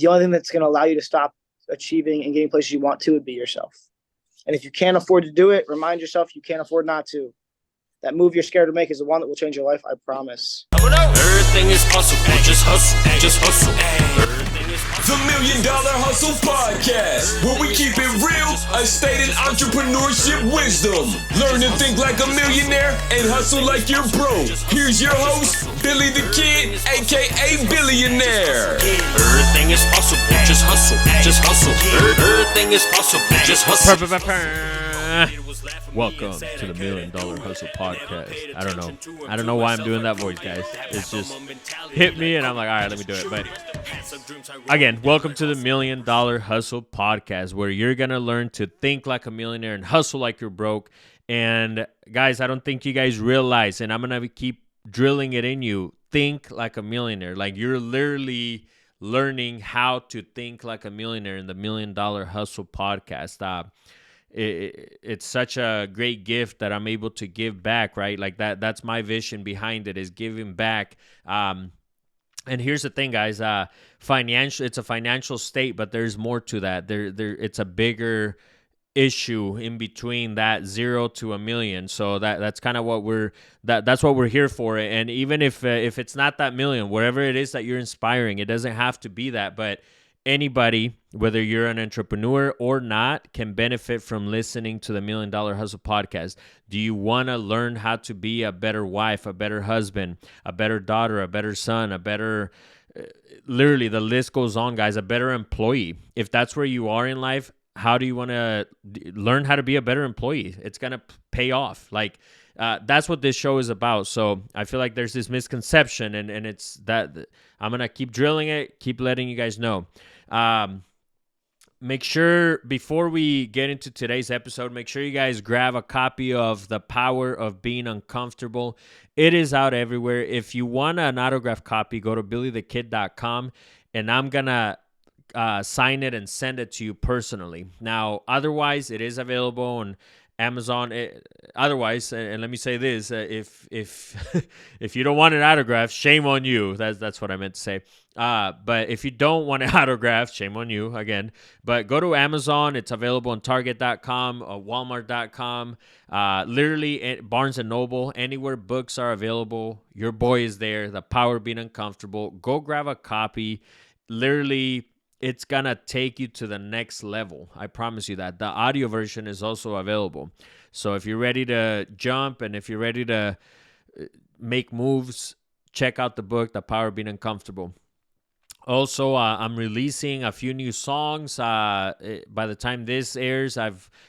the only thing that's going to allow you to stop achieving and getting places you want to would be yourself. And if you can't afford to do it, remind yourself you can't afford not to. That move you're scared to make is the one that will change your life, I promise. Everything is possible, just hustle, just hustle. The $1 Million Hustle Podcast, where we keep it real, unstated entrepreneurship wisdom. Learn to think like a millionaire and hustle like you're broke. Here's your host, Billy the Kid, aka Billionaire. Everything is possible, just hustle, just hustle. Everything is possible, just hustle. Welcome to the $1 Million Hustle Podcast. I don't know why I'm doing that voice, guys. It's just hit me and I'm like, all right, let me do it. But again, welcome to the $1 Million Hustle Podcast, where you're going to learn to think like a millionaire and hustle like you're broke. And guys, I don't think you guys realize, and I'm going to keep drilling it in you, think like a millionaire. Like, you're literally learning how to think like a millionaire in the $1 Million Hustle Podcast. It's such a great gift that I'm able to give back, right? Like that's my vision behind it, is giving back. And here's the thing, guys, it's a financial state, but there's more to that. It's a bigger issue in between that 0 to $1 million. So that's kind of what that's what we're here for. And even if it's not that million, wherever it is that you're inspiring, it doesn't have to be that, but anybody, whether you're an entrepreneur or not, can benefit from listening to the $1 Million Hustle Podcast. Do you want to learn how to be a better wife, a better husband, a better daughter, a better son, a better, literally the list goes on, guys, a better employee? If that's where you are in life, how do you want to learn how to be a better employee? It's going to pay off. Like, that's what this show is about. So I feel like there's this misconception, and it's that I'm going to keep drilling it, keep letting you guys know. Make sure, before we get into today's episode, make sure you guys grab a copy of The Power of Being Uncomfortable. It is out everywhere. If you want an autographed copy, go to billythekid.com, and I'm going to sign it and send it to you personally. Now, otherwise, it is available on Amazon. Otherwise, and let me say this: if if you don't want an autograph, shame on you. That's what I meant to say. But if you don't want an autograph, shame on you again. But go to Amazon. It's available on Target.com, Walmart.com, literally Barnes and Noble, anywhere books are available. Your boy is there. The Power of Being Uncomfortable. Go grab a copy. Literally, it's going to take you to the next level. I promise you that. The audio version is also available. So if you're ready to jump and if you're ready to make moves, check out the book, The Power of Being Uncomfortable. Also, I'm releasing a few new songs. By the time this airs,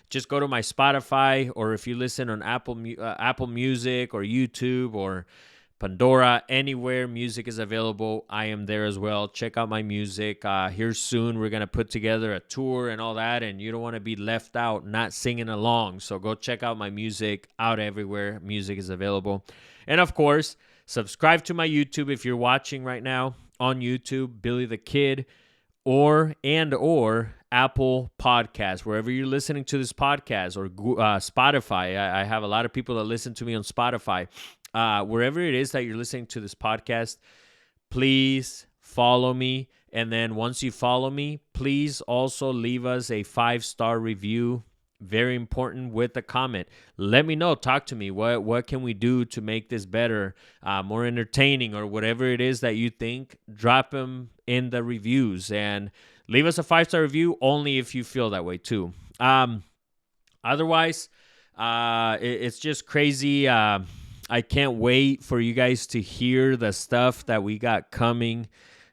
just go to my Spotify, or if you listen on Apple Music or YouTube or Pandora, anywhere music is available, I am there as well. Check out my music. Here soon, we're going to put together a tour and all that, and you don't want to be left out not singing along. So go check out my music out everywhere. Music is available. And of course, subscribe to my YouTube if you're watching right now on YouTube, Billy the Kid, or Apple Podcasts, wherever you're listening to this podcast, or Spotify. I have a lot of people that listen to me on Spotify. Wherever it is that you're listening to this podcast, please follow me. And then once you follow me, please also leave us a 5-star review. Very important, with a comment. Let me know. Talk to me. What can we do to make this better, more entertaining, or whatever it is that you think? Drop them in the reviews and leave us a 5-star review only if you feel that way too. Otherwise, it's just crazy. I can't wait for you guys to hear the stuff that we got coming.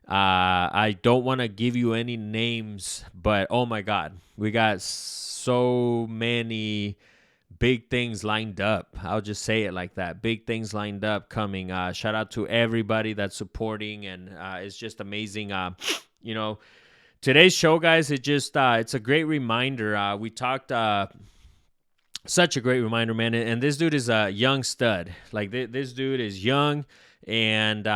I don't want to give you any names, but oh my God, we got so many big things lined up. I'll just say it like that. Big things lined up coming. Shout out to everybody that's supporting, and it's just amazing. Today's show, guys, it's a great reminder. We talked... Such a great reminder, man. And this dude is a young stud. Like, this dude is young, and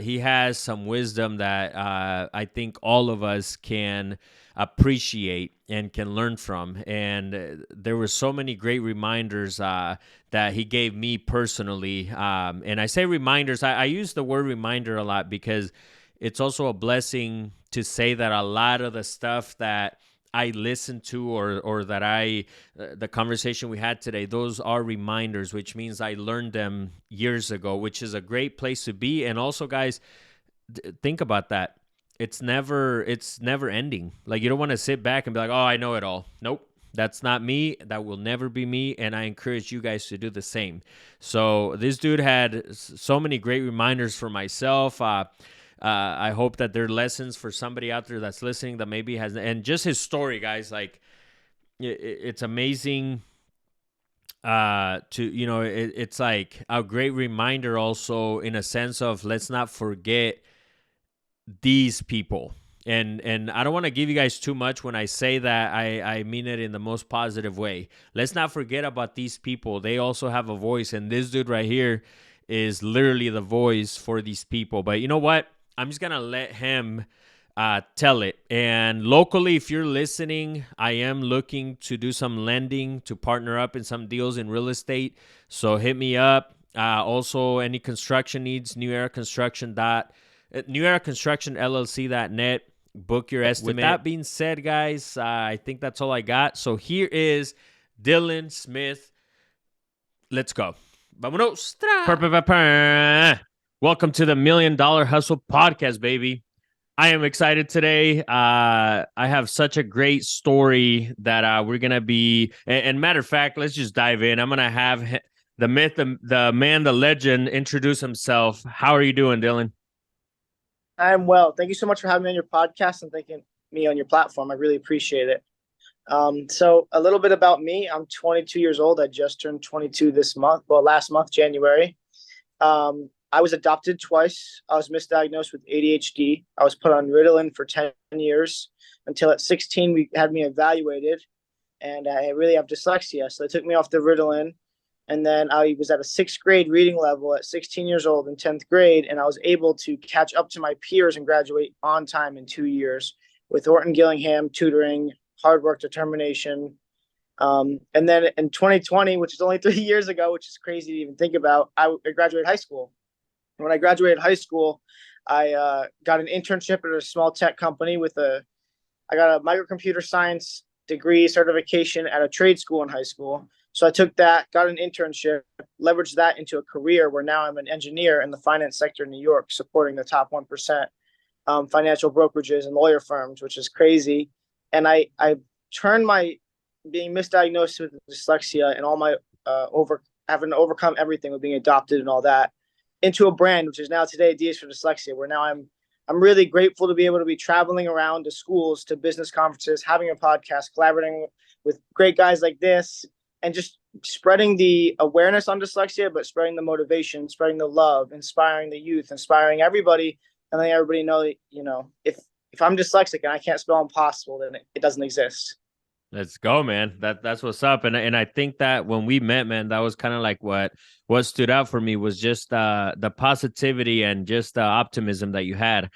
he has some wisdom that I think all of us can appreciate and can learn from. And there were so many great reminders that he gave me personally. And I say reminders. I use the word reminder a lot because it's also a blessing to say that a lot of the stuff that I listened to or that the conversation we had today, those are reminders, which means I learned them years ago, which is a great place to be. And also, guys, think about that. It's never ending. Like, you don't want to sit back and be like, oh, I know it all. Nope. That's not me. That will never be me. And I encourage you guys to do the same. So this dude had so many great reminders for myself. I hope that they're lessons for somebody out there that's listening that maybe has, and just his story, guys, like it's amazing it's like a great reminder also in a sense of let's not forget these people. And I don't want to give you guys too much when I say that. I mean it in the most positive way. Let's not forget about these people. They also have a voice, and this dude right here is literally the voice for these people. But you know what? I'm just going to let him tell it. And locally, if you're listening, I am looking to do some lending, to partner up in some deals in real estate. So hit me up. Also, any construction needs, New Era Construction LLC.net. Book your estimate. With that being said, guys, I think that's all I got. So here is Dylan Smith. Let's go. Vámonos. Welcome to the $1 Million Hustle Podcast, baby. I am excited today. I have such a great story that we're going to be... And matter of fact, let's just dive in. I'm going to have the myth, the man, the legend introduce himself. How are you doing, Dylan? I'm well. Thank you so much for having me on your podcast and thanking me on your platform. I really appreciate it. So a little bit about me. I'm 22 years old. I just turned 22 this month. Well, last month, January. I was adopted twice. I was misdiagnosed with ADHD. I was put on Ritalin for 10 years until at 16 we had me evaluated, and I really have dyslexia. So they took me off the Ritalin, and then I was at a 6th grade reading level at 16 years old in 10th grade, and I was able to catch up to my peers and graduate on time in 2 years with Orton Gillingham tutoring, hard work, determination. And then in 2020, which is only 3 years ago, which is crazy to even think about, I graduated high school. When I graduated high school, I got an internship at a small tech company I got a microcomputer science degree certification at a trade school in high school. So I took that, got an internship, leveraged that into a career where now I'm an engineer in the finance sector in New York, supporting the top 1% financial brokerages and lawyer firms, which is crazy. And I turned my being misdiagnosed with dyslexia and all my having to overcome everything with being adopted and all that into a brand, which is now today Ds for Dyslexia, where now I'm really grateful to be able to be traveling around to schools, to business conferences, having a podcast, collaborating with great guys like this, and just spreading the awareness on dyslexia, but spreading the motivation, spreading the love, inspiring the youth, inspiring everybody, and letting everybody know, if I'm dyslexic and I can't spell impossible, then it doesn't exist. Let's go, man. That's what's up. And I think that when we met, man, that was kind of like what stood out for me was just the positivity and just the optimism that you had.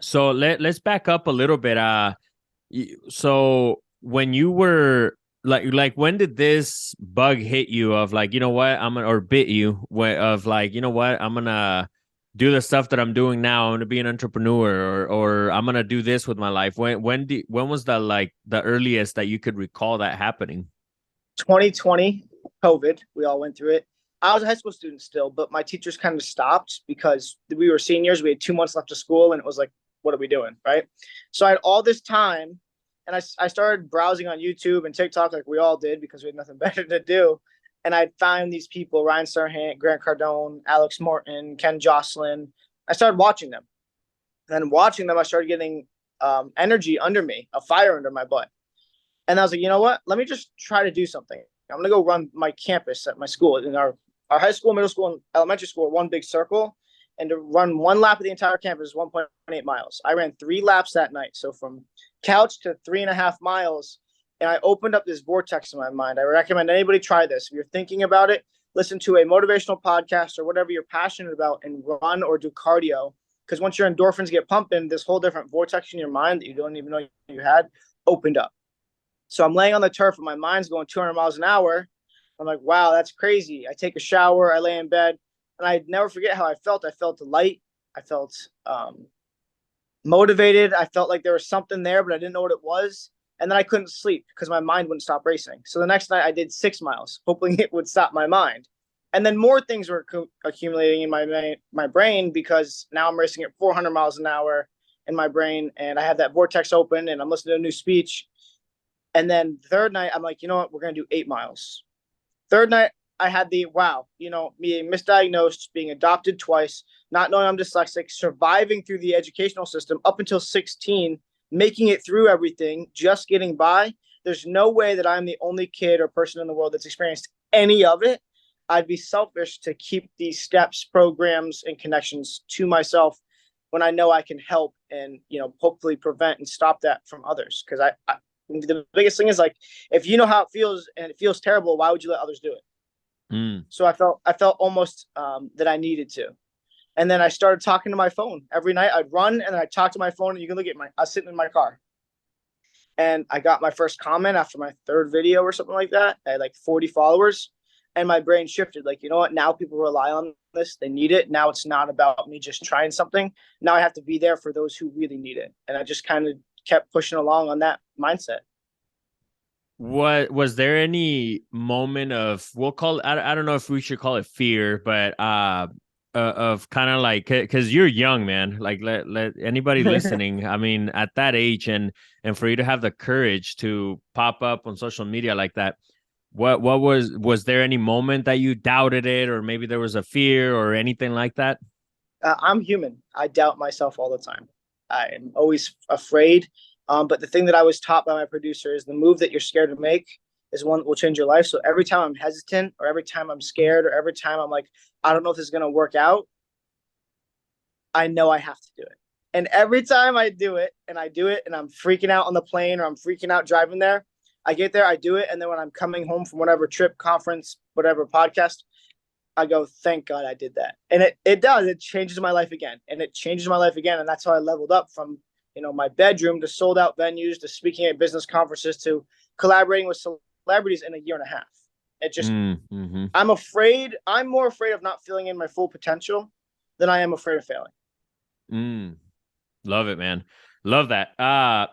So let's back up a little bit. So when you were like when did this bug hit you of like, you know what, or bit you of like, you know what, I'm gonna do the stuff that I'm doing now. I'm going to be an entrepreneur or I'm going to do this with my life. When was the earliest that you could recall that happening? 2020, COVID, we all went through it. I was a high school student still, but my teachers kind of stopped because we were seniors. We had 2 months left of school and it was like, what are we doing? Right. So I had all this time and I started browsing on YouTube and TikTok like we all did because we had nothing better to do. And I found these people, Ryan Serhant, Grant Cardone, Alex Morton, Ken Jocelyn. I started watching them. And then watching them, I started getting energy under me, a fire under my butt. And I was like, you know what? Let me just try to do something. I'm going to go run my campus at my school. In our high school, middle school, and elementary school, one big circle. And to run one lap of the entire campus is 1.8 miles. I ran 3 laps that night. So from couch to 3.5 miles. And I opened up this vortex in my mind. I recommend anybody try this. If you're thinking about it, listen to a motivational podcast or whatever you're passionate about and run or do cardio. Because once your endorphins get pumping, this whole different vortex in your mind that you don't even know you had opened up. So I'm laying on the turf and my mind's going 200 miles an hour. I'm like, wow, that's crazy. I take a shower. I lay in bed. And I never forget how I felt. I felt light. I felt motivated. I felt like there was something there, but I didn't know what it was. And then I couldn't sleep because my mind wouldn't stop racing. So the next night I did 6 miles, hoping it would stop my mind. And then more things were accumulating in my brain, because now I'm racing at 400 miles an hour in my brain, and I have that vortex open, and I'm listening to a new speech. And then the third night, I'm like, you know what? We're going to do 8 miles. Third night, I had the wow, being misdiagnosed, being adopted twice, not knowing I'm dyslexic, surviving through the educational system up until 16, making it through everything, just getting by. There's no way that I'm the only kid or person in the world that's experienced any of it. I'd be selfish to keep these steps, programs, and connections to myself when I know I can help and, hopefully prevent and stop that from others. Because the biggest thing is, like, if you know how it feels and it feels terrible, why would you let others do it? So I felt almost that I needed to. And then I started talking to my phone every night. I'd run and then I'd talk to my phone, and you can look at I was sitting in my car, and I got my first comment after my third video or something like that. I had like 40 followers, and my brain shifted. Like, you know what? Now people rely on this. They need it. Now it's not about me just trying something. Now I have to be there for those who really need it. And I just kind of kept pushing along on that mindset. What was there any moment of, we'll call it, I don't know if we should call it fear, but of kind of like, because you're young, man, like let anybody listening, I mean, at that age, and for you to have the courage to pop up on social media like that, what was there any moment that you doubted it, or maybe there was a fear or anything like that? I'm human. I doubt myself all the time. I am always afraid. But the thing that I was taught by my producer is the move that you're scared to make is one that will change your life. So every time I'm hesitant, or every time I'm scared, or every time I'm like, I don't know if this is going to work out, I know I have to do it. And every time I do it, and I'm freaking out on the plane, or I'm freaking out driving there, I get there, I do it. And then when I'm coming home from whatever trip, conference, whatever podcast, I go, thank God I did that. And it does. It changes my life again. And it changes my life again. And that's how I leveled up from my bedroom to sold out venues, to speaking at business conferences, to collaborating with celebrities in a year and a half. It just, I'm more afraid of not feeling in my full potential than I am afraid of failing. Love it, man. Love that.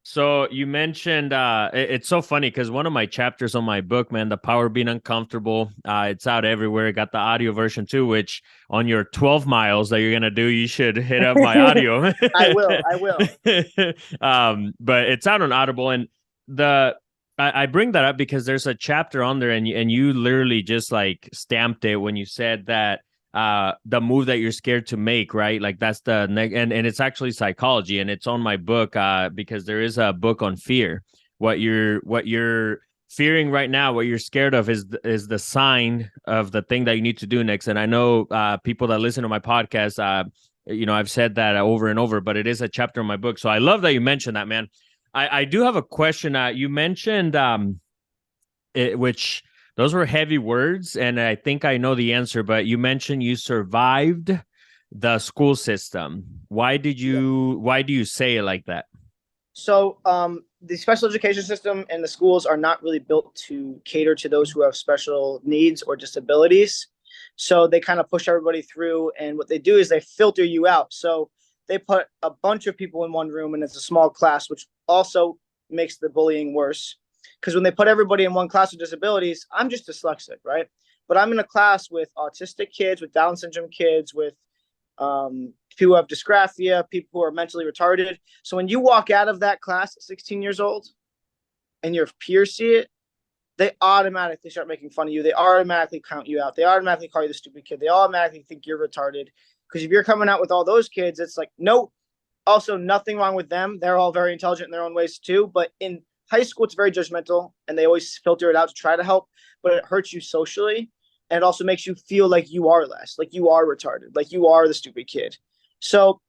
So you mentioned, it's so funny because one of my chapters on my book, man, The Power of Being Uncomfortable, it's out everywhere. Got the audio version too, which on your 12 miles that you're going to do, you should hit up my audio. I will. But it's out on Audible. And I bring that up because there's a chapter on there, and you literally just like stamped it when you said that the move that you're scared to make, right? Like that's and it's actually psychology, and it's on my book because there is a book on fear. What you're fearing right now, what you're scared of is the sign of the thing that you need to do next. And I know people that listen to my podcast, I've said that over and over, but it is a chapter in my book. So I love that you mentioned that, man. I do have a question. You mentioned which those were heavy words, and I think I know the answer, but you mentioned you survived the school system. Why do you say it like that? So the special education system and the schools are not really built to cater to those who have special needs or disabilities. So they kind of push everybody through, and what they do is they filter you out. So they put a bunch of people in one room, and it's a small class, which also makes the bullying worse. Because when they put everybody in one class with disabilities, I'm just dyslexic, right? But I'm in a class with autistic kids, with Down syndrome kids, with people who have dysgraphia, people who are mentally retarded. So when you walk out of that class at 16 years old and your peers see it, they automatically start making fun of you. They automatically count you out. They automatically call you the stupid kid. They automatically think you're retarded. Because if you're coming out with all those kids, it's like, no, also nothing wrong with them. They're all very intelligent in their own ways too. But in high school, it's very judgmental, and they always filter it out to try to help, but it hurts you socially. And it also makes you feel like you are less, like you are retarded, like you are the stupid kid. So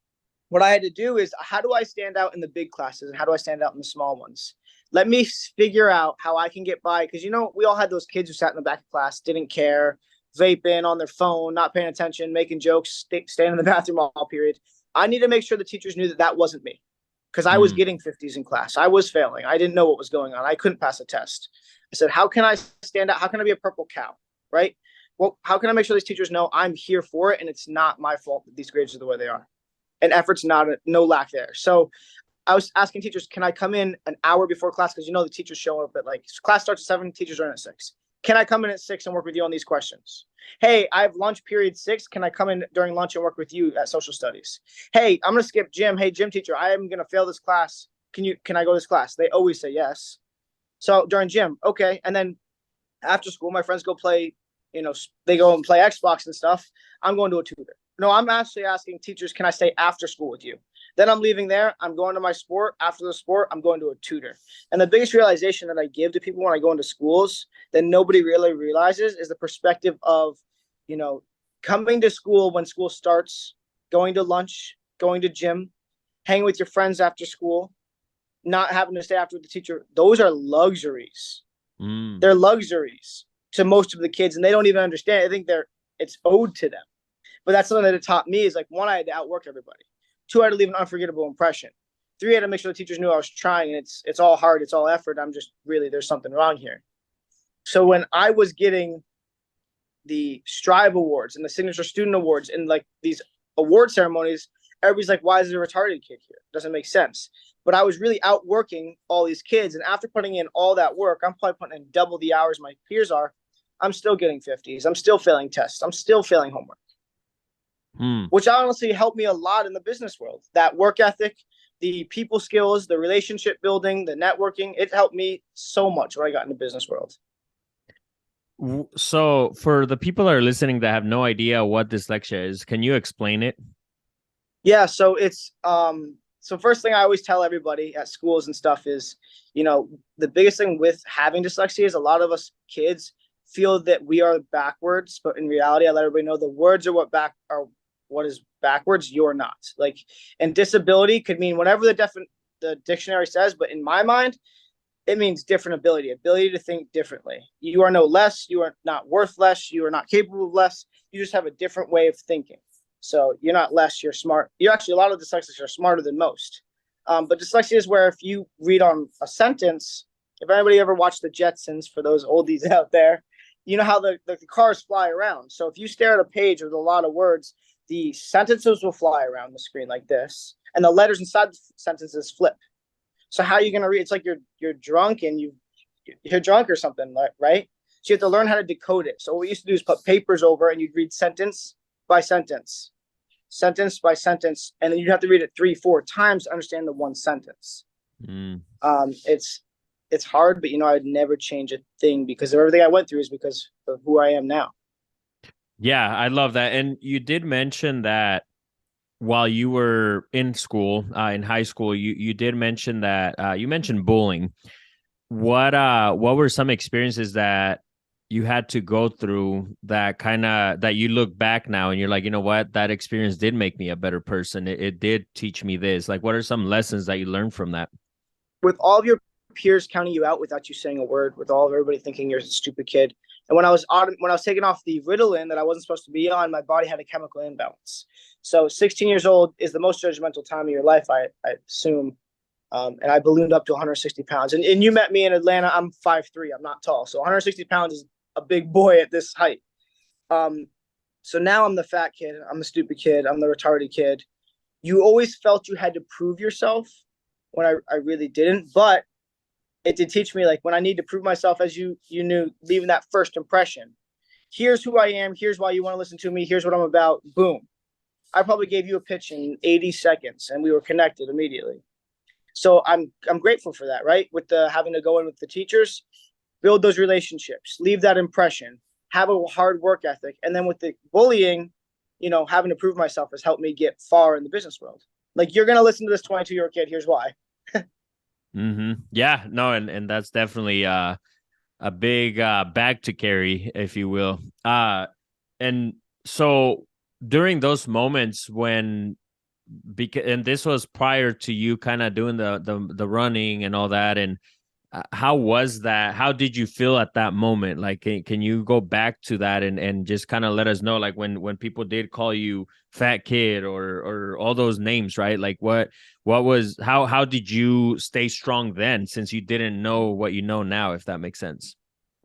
what I had to do is, how do I stand out in the big classes, and how do I stand out in the small ones? Let me figure out how I can get by. Because, we all had those kids who sat in the back of class, didn't care, vaping on their phone, not paying attention, making jokes, staying in the bathroom all period. I need to make sure the teachers knew that wasn't me. Because I was getting 50s in class. I was failing. I didn't know what was going on. I couldn't pass a test. I said, how can I stand out? How can I be a purple cow? Right? well, how can I make sure these teachers know I'm here for it and it's not my fault that these grades are the way they are, and effort's no lack there. So I was asking teachers, can I come in an hour before class? Because the teachers show up at like class starts at 7, teachers are in at 6. Can I come in at 6 and work with you on these questions? Hey, I have lunch period 6. Can I come in during lunch and work with you at social studies? Hey, I'm gonna skip gym. Hey, gym teacher, I am gonna fail this class. Can I go to this class? They always say yes. So during gym, okay. And then after school, my friends go play, they go and play Xbox and stuff. I'm going to a tutor. No, I'm actually asking teachers, can I stay after school with you? Then I'm leaving there. I'm going to my sport. After the sport, I'm going to a tutor. And the biggest realization that I give to people when I go into schools that nobody really realizes is the perspective of, coming to school when school starts, going to lunch, going to gym, hanging with your friends after school, not having to stay after with the teacher. Those are luxuries. They're luxuries to most of the kids, and they don't even understand. I think it's owed to them. But that's something that it taught me is like, 1, I had to outwork everybody. 2, I had to leave an unforgettable impression. 3, I had to make sure the teachers knew I was trying, and it's all hard. It's all effort. I'm just really, there's something wrong here. So when I was getting the Strive Awards and the Signature Student Awards and like these award ceremonies, everybody's like, why is there a retarded kid here? It doesn't make sense. But I was really outworking all these kids. And after putting in all that work, I'm probably putting in double the hours my peers are. I'm still getting 50s. I'm still failing tests. I'm still failing homework. Which honestly helped me a lot in the business world. That work ethic, the people skills, the relationship building, the networking, it helped me so much when I got in the business world. So for the people that are listening that have no idea what dyslexia is, can you explain it? Yeah, so it's so first thing I always tell everybody at schools and stuff is, the biggest thing with having dyslexia is a lot of us kids feel that we are backwards, but in reality, I let everybody know the words are what is backwards. You're not. Like, and disability could mean whatever the dictionary says, but in my mind, it means different ability to think differently. You are no less. You are not worth less. You are not capable of less. You just have a different way of thinking. So you're not less. You're smart. You're actually, a lot of dyslexics are smarter than most. But dyslexia is where if you read on a sentence, if anybody ever watched the Jetsons, for those oldies out there, you know how the cars fly around. So if you stare at a page with a lot of words, the sentences will fly around the screen like this, and the letters inside the sentences flip. So how are you going to read? It's like you're drunk and you're drunk or something, right? So you have to learn how to decode it. So what we used to do is put papers over, and you'd read sentence by sentence, sentence by sentence, and then you'd have to read it 3-4 times to understand the one sentence. It's hard, but I'd never change a thing because of everything I went through is because of who I am now. Yeah, I love that. And you did mention that while you were in school, in high school, you did mention that you mentioned bullying. What were some experiences that you had to go through that you look back now and you're like, you know what, that experience did make me a better person. It did teach me this. Like, what are some lessons that you learned from that? With all of your peers counting you out without you saying a word, with all of everybody thinking you're a stupid kid. And when I was taking off the Ritalin that I wasn't supposed to be on, my body had a chemical imbalance. So 16 years old is the most judgmental time of your life, I assume. And I ballooned up to 160 pounds. And you met me in Atlanta. I'm 5'3". I'm not tall. So 160 pounds is a big boy at this height. So now I'm the fat kid. I'm the stupid kid. I'm the retarded kid. You always felt you had to prove yourself when I really didn't. But it did teach me, like, when I need to prove myself, as you knew, leaving that first impression. Here's who I am. Here's why you want to listen to me. Here's what I'm about. Boom. I probably gave you a pitch in 80 seconds and we were connected immediately. So I'm grateful for that, right? With the having to go in with the teachers, build those relationships, leave that impression, have a hard work ethic. And then with the bullying, having to prove myself has helped me get far in the business world. Like, you're going to listen to this 22-year-old kid. Here's why. Yeah, no. And that's definitely a big bag to carry, if you will. And so during those moments when, and this was prior to you kind of doing the running and all that, and how was that? How did you feel at that moment? Like, can you go back to that and just kind of let us know, like, when people did call you fat kid or all those names, right? Like, what was, how did you stay strong then, since you didn't know what you know now, if that makes sense?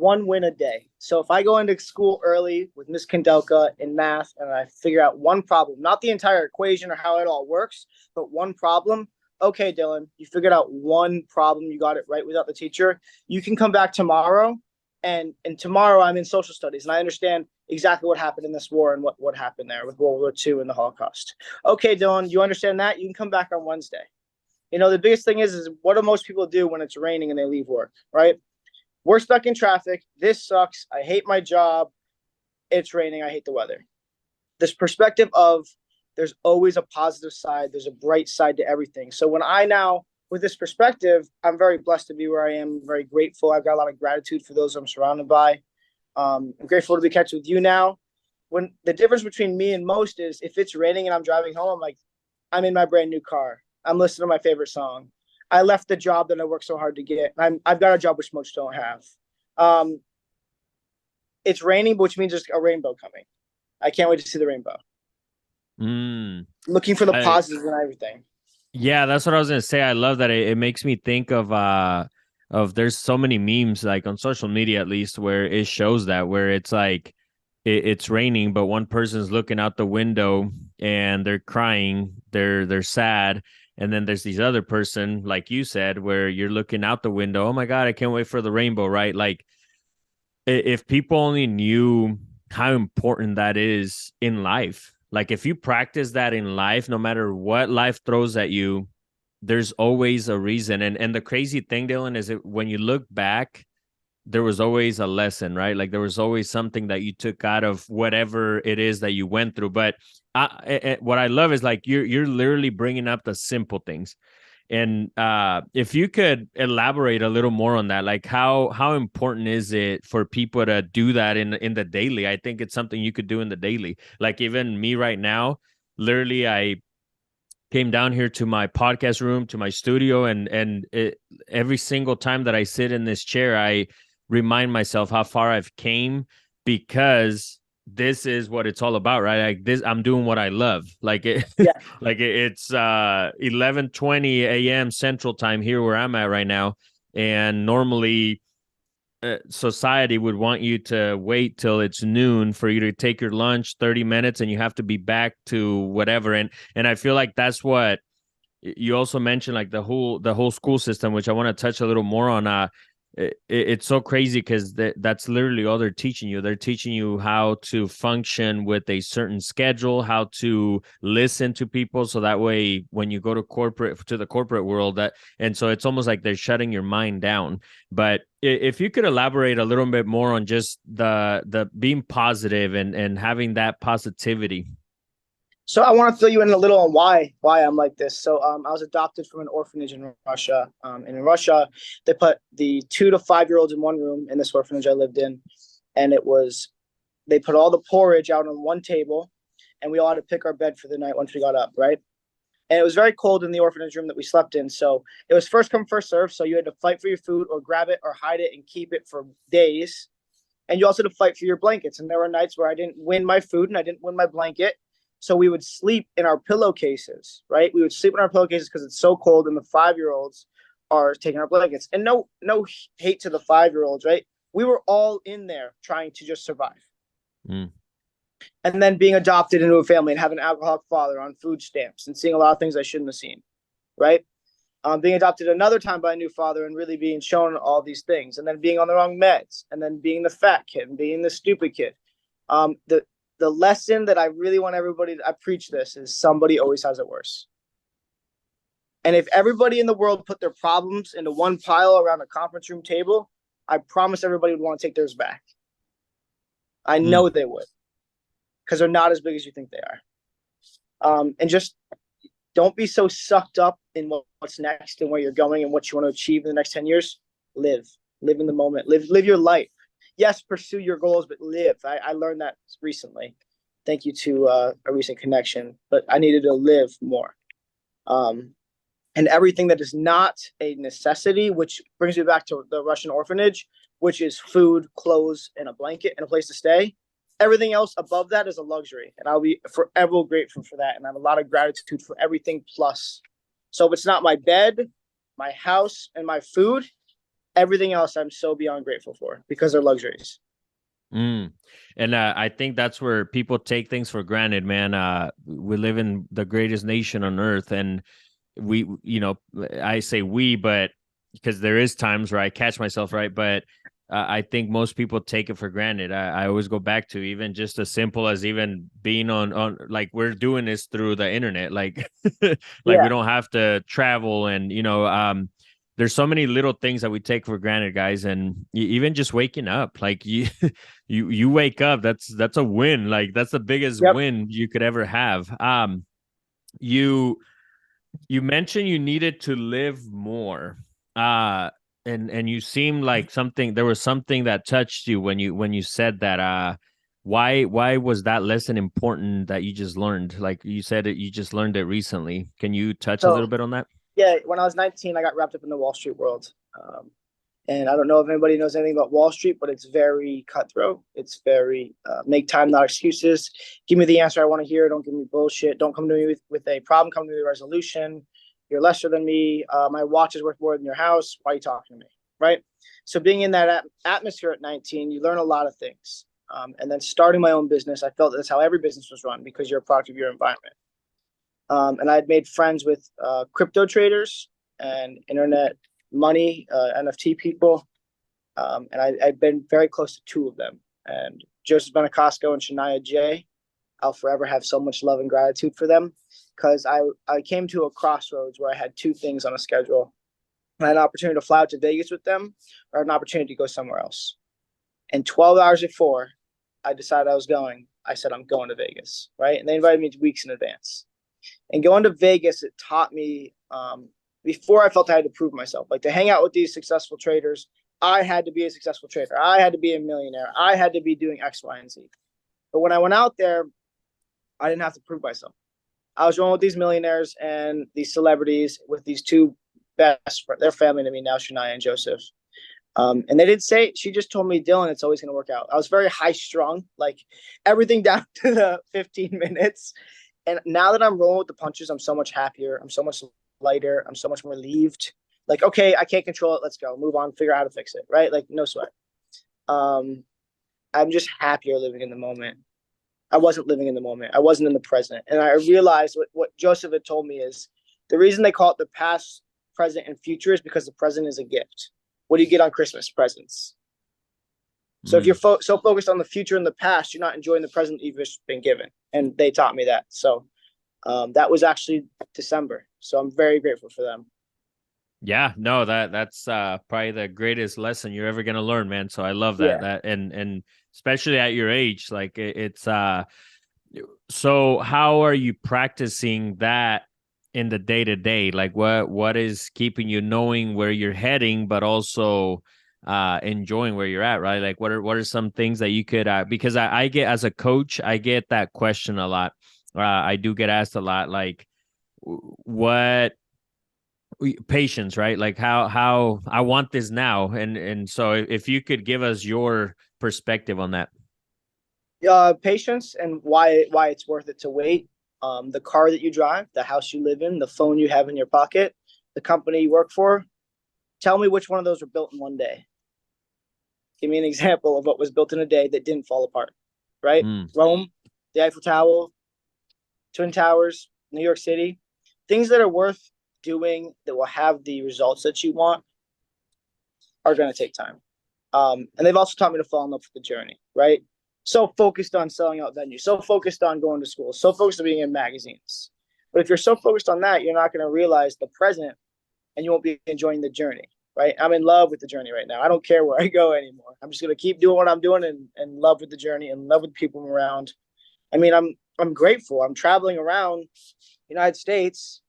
one win a day. So if I go into school early with Miss Kondelka in math and I figure out one problem, not the entire equation or how it all works, but one problem. Okay, Dylan, you figured out one problem. You got it right without the teacher. You can come back tomorrow. And tomorrow I'm in social studies and I understand exactly what happened in this war and what happened there with World War II and the Holocaust. Okay, Dylan, you understand that? You can come back on Wednesday. The biggest thing is what do most people do when it's raining and they leave work, right? We're stuck in traffic. This sucks. I hate my job. It's raining. I hate the weather. This perspective of there's always a positive side. There's a bright side to everything. So when I now, with this perspective, I'm very blessed to be where I am. I'm very grateful. I've got a lot of gratitude for those I'm surrounded by. I'm grateful to be catching with you now. When the difference between me and most is if it's raining and I'm driving home, I'm in my brand new car. I'm listening to my favorite song. I left the job that I worked so hard to get. I've got a job which most don't have. It's raining, which means there's a rainbow coming. I can't wait to see the rainbow. Looking for the positives and everything. Yeah, that's what I was gonna say. I love that it makes me think of there's so many memes like on social media at least where it shows that where it's like it's raining, but one person's looking out the window and they're crying, they're sad. And then there's these other person, like you said, where you're looking out the window. Oh my God, I can't wait for the rainbow, right? Like if people only knew how important that is in life, like if you practice that in life, no matter what life throws at you, there's always a reason. And the crazy thing, Dylan, is that when you look back, there was always a lesson, right? Like there was always something that you took out of whatever it is that you went through. But what I love is like you're literally bringing up the simple things. And if you could elaborate a little more on that, like how important is it for people to do that in the daily? I think it's something you could do in the daily. Like even me right now, literally, I came down here to my podcast room, to my studio, and every single time that I sit in this chair, I remind myself how far I've came because this is what it's all about, right? Like this, I'm doing what I love. Like it, Yeah. like it's 11:20 a.m. Central Time here where I'm at right now, and normally society would want you to wait till it's noon for you to take your lunch 30 minutes and you have to be back to whatever. And I feel like that's what you also mentioned, like the whole school system, which I want to touch a little more on. It's so crazy because that's literally all they're teaching you. They're teaching you how to function with a certain schedule, how to listen to people. So that way, when you go to the corporate world, and so it's almost like they're shutting your mind down. But if you could elaborate a little bit more on just the being positive and having that positivity. So I want to fill you in a little on why I'm like this. So I was adopted from an orphanage in Russia. And in Russia, they put the 2 to 5 year olds in one room in this orphanage I lived in. And they put all the porridge out on one table and we all had to pick our bed for the night once we got up, right? And it was very cold in the orphanage room that we slept in. So it was first come, first serve. So you had to fight for your food or grab it or hide it and keep it for days. And you also had to fight for your blankets. And there were nights where I didn't win my food and I didn't win my blanket. So we would sleep in our pillowcases, right? We would sleep in our pillowcases because it's so cold and the 5-year-olds are taking our blankets. And no hate to the 5-year-olds, right? We were all in there trying to just survive. And then being adopted into a family and having an alcoholic father on food stamps and seeing a lot of things I shouldn't have seen, right? Being adopted another time by a new father and really being shown all these things. And then being on the wrong meds and then being the fat kid and being the stupid kid. The lesson that I really want everybody I preach this is somebody always has it worse. And if everybody in the world put their problems into one pile around a conference room table, I promise everybody would want to take theirs back. I know they would, because they're not as big as you think they are. And just don't be so sucked up in what's next and where you're going and what you want to achieve in the next 10 years. Live in the moment, live your life. Yes, pursue your goals, but live. I learned that recently. Thank you to a recent connection, but I needed to live more. And everything that is not a necessity, which brings me back to the Russian orphanage, which is food, clothes, and a blanket and a place to stay. Everything else above that is a luxury. And I'll be forever grateful for that. And I have a lot of gratitude for everything plus. So if it's not my bed, my house, and my food, Everything else I'm so beyond grateful for because they're luxuries. Mm. And I think that's where people take things for granted, man. We live in the greatest nation on earth, and we, I say we, but because there is times where I catch myself, right? But I think most people take it for granted. I always go back to even just as simple as even being on like we're doing this through the internet, like like we Yeah. don't have to travel, and there's so many little things that we take for granted, guys, and even just waking up, like you you wake up, that's a win. Like that's the biggest Yep. win you could ever have. You you mentioned you needed to live more. Uh and you seem like there was something that touched you when you said that. Why was that lesson important that you just learned? Like you said you just learned it recently. Can you touch a So little bit on that? yeah, when I was 19, I got wrapped up in the Wall Street world. And I don't know if anybody knows anything about Wall Street, but it's very cutthroat. It's very make time, not excuses. Give me the answer I want to hear. Don't give me bullshit. Don't come to me with a problem. Come to me with a resolution. You're lesser than me. My watch is worth more than your house. Why are you talking to me? Right. So being in that atmosphere at 19, you learn a lot of things. And then starting my own business, I felt that's how every business was run because you're a product of your environment. And I had made friends with crypto traders and internet money, NFT people. And I've been very close to two of them. And Joseph Benacasco and Shania J. I'll forever have so much love and gratitude for them because I came to a crossroads where I had two things on a schedule. I had an opportunity to fly out to Vegas with them or an opportunity to go somewhere else. And 12 hours before I decided I was going, I said, I'm going to Vegas, right? And they invited me weeks in advance. And going to Vegas, it taught me before I felt I had to prove myself, like to hang out with these successful traders. I had to be a successful trader. I had to be a millionaire. I had to be doing X, Y, and Z. But when I went out there, I didn't have to prove myself. I was rolling with these millionaires and these celebrities with these two best, they're family to me now, Shania and Joseph. And they didn't say, she just told me, Dylan, it's always going to work out. I was very high strung, like everything down to the 15 minutes. And now that I'm rolling with the punches, I'm so much happier. I'm so much lighter. I'm so much more relieved. Like, okay, I can't control it. Let's go. Move on. Figure out how to fix it. Right? Like, no sweat. I'm just happier living in the moment. I wasn't living in the moment. I wasn't in the present. And I realized what Joseph had told me is the reason they call it the past, present, and future is because the present is a gift. What do you get on Christmas? Presents. So if you're so focused on the future and the past, you're not enjoying the present you've just been given. And they taught me that. So that was actually December. So I'm very grateful for them. Yeah, no, that's probably the greatest lesson you're ever gonna learn, man. So I love that. Yeah. And especially at your age, like it's so how are you practicing that in the day to day? Like what is keeping you knowing where you're heading, but also enjoying where you're at, right? Like what are some things that you could because I get, as a coach, I get that question a lot. I do get asked a lot, like what patience, right? Like how I want this now, and so if you could give us your perspective on that. Patience and why it's worth it to wait. The car that you drive, the house you live in, the phone you have in your pocket, the company you work for. Tell me which one of those were built in one day. Give me an example of what was built in a day that didn't fall apart, right? Rome, the Eiffel Tower, Twin Towers, New York City. Things that are worth doing that will have the results that you want are going to take time. And they've also taught me to fall in love with the journey, right? So focused on selling out venues, so focused on going to school, so focused on being in magazines. But if you're so focused on that, you're not going to realize the present and you won't be enjoying the journey, right? I'm in love with the journey right now. I don't care where I go anymore. I'm just going to keep doing what I'm doing and love with the journey and love with people around. I mean, I'm grateful. I'm traveling around the United States,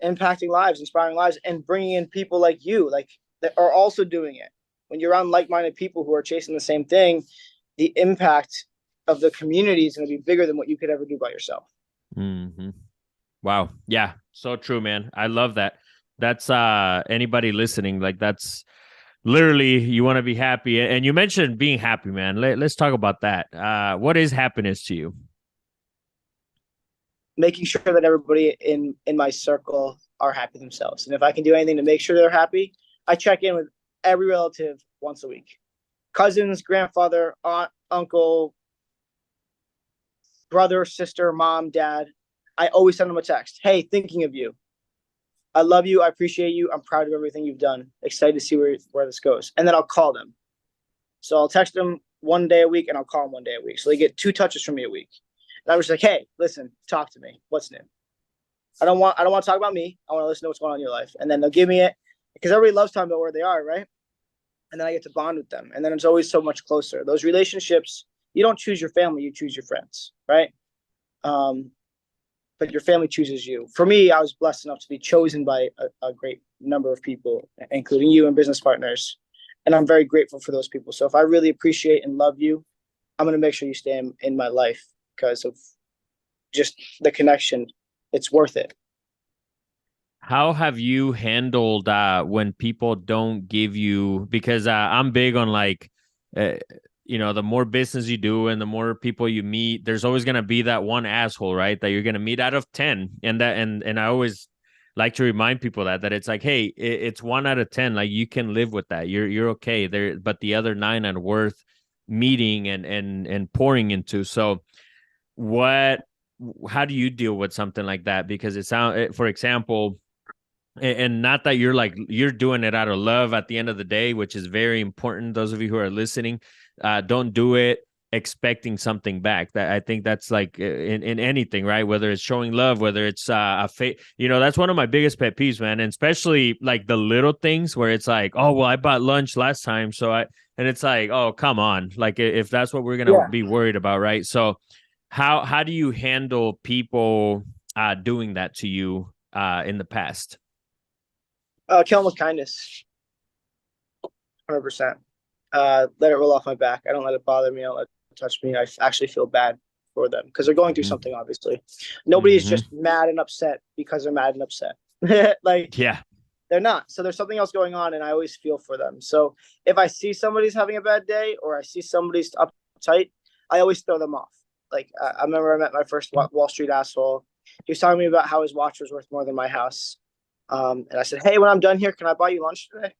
impacting lives, inspiring lives, and bringing in people like you, like that are also doing it. When you're around like-minded people who are chasing the same thing, the impact of the community is going to be bigger than what you could ever do by yourself. Mm-hmm. Wow. Yeah. So true, man. I love that. That's anybody listening, like that's literally you want to be happy. And you mentioned being happy, man. Let's talk about that. What is happiness to you? Making sure that everybody in my circle are happy themselves. And if I can do anything to make sure they're happy, I check in with every relative once a week. Cousins, grandfather, aunt, uncle, brother, sister, mom, dad. I always send them a text. Hey, thinking of you. I love you. I appreciate you. I'm proud of everything you've done. Excited to see where this goes. And then I'll call them. So I'll text them one day a week and I'll call them one day a week. So they get 2 touches from me a week. And I'm just like, hey, listen, talk to me. What's new? I don't want to talk about me. I want to listen to what's going on in your life. And then they'll give me it because everybody loves talking about where they are, right? And then I get to bond with them. And then it's always so much closer. Those relationships, you don't choose your family, you choose your friends, right? But your family chooses you. For me, I was blessed enough to be chosen by a great number of people, including you and business partners. And I'm very grateful for those people. So if I really appreciate and love you, I'm going to make sure you stay in my life because of just the connection. It's worth it. How have you handled when people don't give you, because I'm big on like, the more business you do and the more people you meet, there's always going to be that one asshole, right? That you're going to meet out of 10. And I always like to remind people that it's like, hey, it's 1 out of 10. Like you can live with that. You're okay there, but the other 9 are worth meeting and pouring into. So how do you deal with something like that? Because for example, and not that you're doing it out of love at the end of the day, which is very important. Those of you who are listening, don't do it expecting something back. That I think that's like in anything, right? Whether it's showing love, whether it's that's one of my biggest pet peeves, man. And especially like the little things where it's like, oh, well, I bought lunch last time. And it's like, oh, come on. Like if that's what we're going to be worried about, right? So how do you handle people doing that to you in the past? Kill them with kindness. 100%. Let it roll off my back. I don't let it bother me. I don't let it touch me. I actually feel bad for them because they're going through something, obviously. Nobody is just mad and upset because they're mad and upset. They're not. So there's something else going on, and I always feel for them. So if I see somebody's having a bad day or I see somebody's uptight, I always throw them off. Like I remember I met my first Wall Street asshole. He was telling me about how his watch was worth more than my house. And I said, hey, when I'm done here, can I buy you lunch today?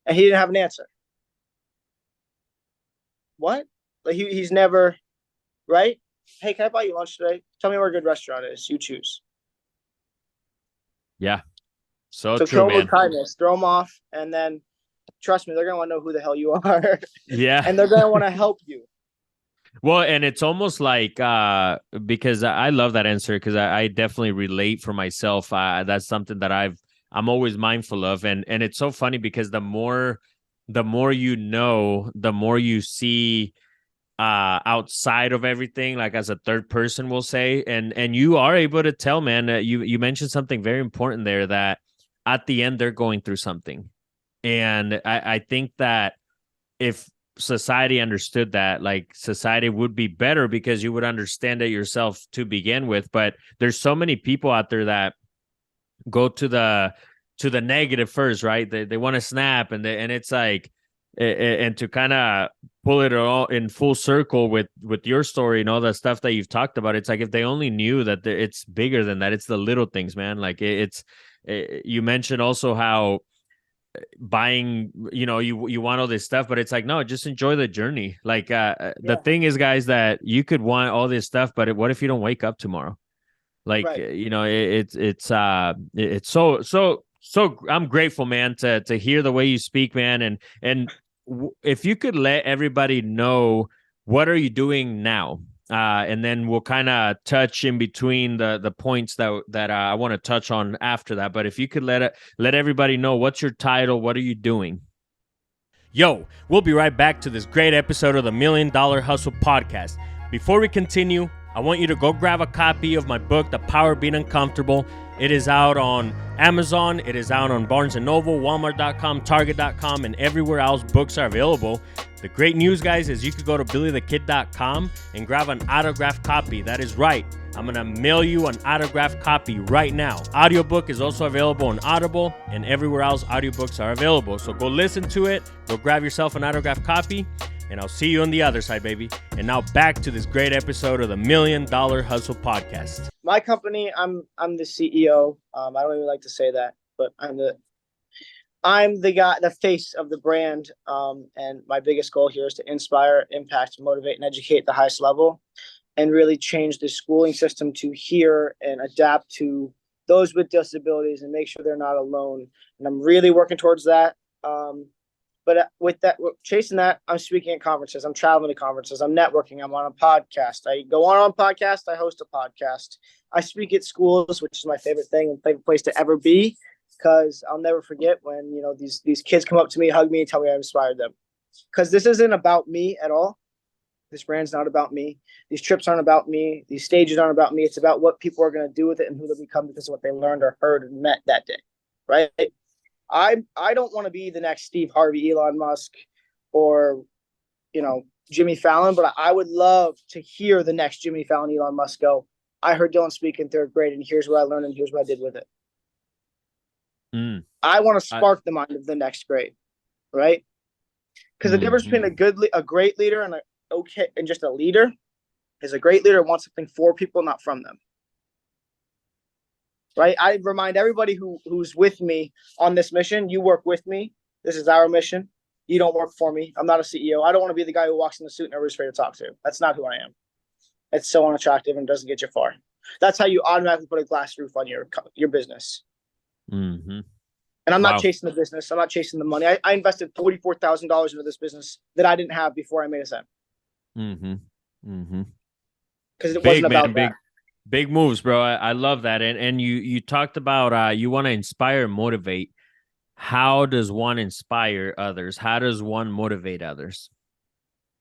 And he didn't have an answer. What? Like he's never, right? Hey, can I buy you lunch today? Tell me where a good restaurant is. You choose. Yeah. So true, throw them man. with kindness, throw them off. And then trust me, they're going to want to know who the hell you are. Yeah. And they're going to want to help you. Well, and it's almost like because I love that answer because I definitely relate for myself. That's something that I'm always mindful of, and it's so funny because the more you know, the more you see outside of everything, like as a third person, we'll say, and you are able to tell, man. You mentioned something very important there that at the end they're going through something, and I think that if society understood that, like society would be better because you would understand it yourself to begin with. But there's so many people out there that go to the negative first, right? They want to snap and it's like, and to kind of pull it all in full circle with your story and all the stuff that you've talked about, it's like if they only knew that it's bigger than that. It's the little things, man. Like you mentioned also how buying, you want all this stuff, but it's like, no, just enjoy the journey. Like the thing is, guys, that you could want all this stuff, but what if you don't wake up tomorrow? Like, right. It's so I'm grateful, man, to hear the way you speak, man. And if you could let everybody know, what are you doing now? And then we'll kind of touch in between the points that I want to touch on after that. But if you could let everybody know, what's your title? What are you doing? Yo, we'll be right back to this great episode of the $1 Million Hustle Podcast. Before we continue, I want you to go grab a copy of my book, The Power of Being Uncomfortable. It is out on Amazon. It is out on Barnes & Noble, Walmart.com, Target.com, and everywhere else books are available. The great news, guys, is you could go to BillyTheKid.com and grab an autographed copy. That is right. I'm going to mail you an autographed copy right now. Audiobook is also available on Audible and everywhere else audiobooks are available. So go listen to it. Go grab yourself an autographed copy. And I'll see you on the other side, baby. And now back to this great episode of the $1 Million Hustle Podcast. My company, I'm the CEO. I don't even like to say that, but I'm the guy, the face of the brand. And my biggest goal here is to inspire, impact, motivate, and educate at the highest level, and really change the schooling system to hear and adapt to those with disabilities and make sure they're not alone. And I'm really working towards that. But with that, chasing that, I'm speaking at conferences. I'm traveling to conferences. I'm networking. I'm on a podcast. I go on a podcast. I host a podcast. I speak at schools, which is my favorite thing and favorite place to ever be, because I'll never forget when, you know, these kids come up to me, hug me, and tell me I inspired them. Because this isn't about me at all. This brand's not about me. These trips aren't about me. These stages aren't about me. It's about what people are going to do with it and who they'll become because of what they learned or heard and met that day, right? I don't want to be the next Steve Harvey, Elon Musk, or, you know, Jimmy Fallon, but I would love to hear the next Jimmy Fallon, Elon Musk go, I heard Dylan speak in third grade, and here's what I learned, and here's what I did with it. I want to spark the mind of the next grade, right? Because the difference between a great leader and just a leader is a great leader wants something for people, not from them. Right? I remind everybody who's with me on this mission, you work with me. This is our mission. You don't work for me. I'm not a CEO. I don't want to be the guy who walks in the suit and everybody's afraid to talk to. That's not who I am. It's so unattractive and doesn't get you far. That's how you automatically put a glass roof on your business. Mm-hmm. And I'm not chasing the business. I'm not chasing the money. I invested $44,000 into this business that I didn't have before I made a cent. Because it wasn't about that. Big moves, bro. I love that. And you talked about you want to inspire and motivate. How does one inspire others? How does one motivate others?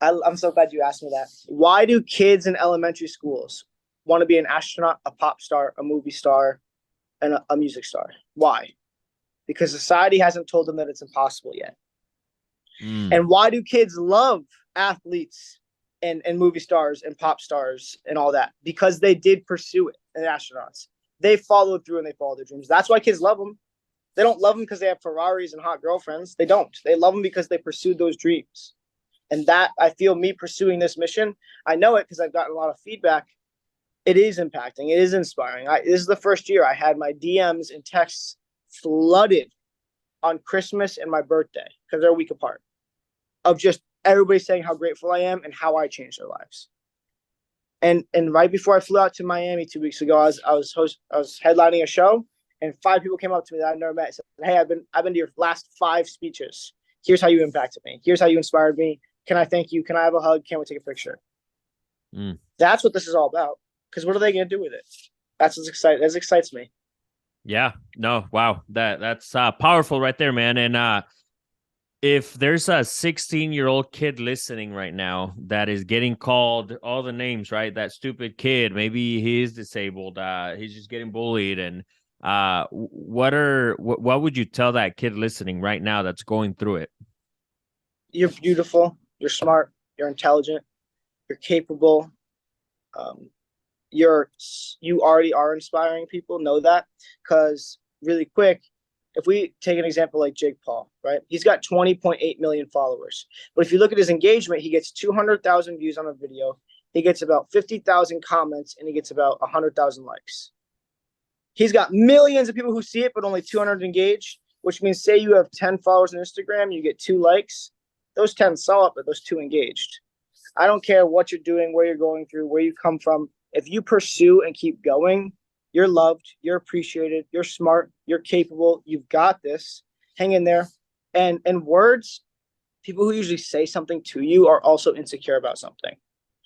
I'm so glad you asked me that. Why do kids in elementary schools want to be an astronaut, a pop star, a movie star, and a music star? Why? Because society hasn't told them that it's impossible yet. And why do kids love athletes and movie stars and pop stars and all that? Because they did pursue it, and astronauts. They followed through and they followed their dreams. That's why kids love them. They don't love them because they have Ferraris and hot girlfriends. They don't. They love them because they pursued those dreams. And that, I feel, me pursuing this mission, I know it because I've gotten a lot of feedback. It is impacting. It is inspiring. This is the first year I had my DMs and texts flooded on Christmas and my birthday, because they're a week apart, of just everybody saying how grateful I am and how I changed their lives. And right before I flew out to Miami 2 weeks ago, I was headlining a show, and 5 people came up to me that I've never met and said, "Hey, I've been to your last 5 speeches. Here's how you impacted me. Here's how you inspired me. Can I thank you? Can I have a hug? Can we take a picture?" That's what this is all about. Because what are they going to do with it? That's what's exciting. That excites me. Yeah. No. Wow. That's powerful right there, man. And if there's a 16-year-old kid listening right now that is getting called all the names, right? That stupid kid, maybe he is disabled. He's just getting bullied. And what would you tell that kid listening right now that's going through it? You're beautiful. You're smart. You're intelligent. You're capable. You already are inspiring people. Know that. Because really quick, if we take an example like Jake Paul, right? He's got 20.8 million followers. But if you look at his engagement, he gets 200,000 views on a video. He gets about 50,000 comments, and he gets about 100,000 likes. He's got millions of people who see it, but only 200 engaged, which means, say you have 10 followers on Instagram, you get 2 likes. Those 10 saw it, but those 2 engaged. I don't care what you're doing, where you're going through, where you come from. If you pursue and keep going, you're loved, you're appreciated, you're smart, you're capable, you've got this. Hang in there. And words, people who usually say something to you are also insecure about something.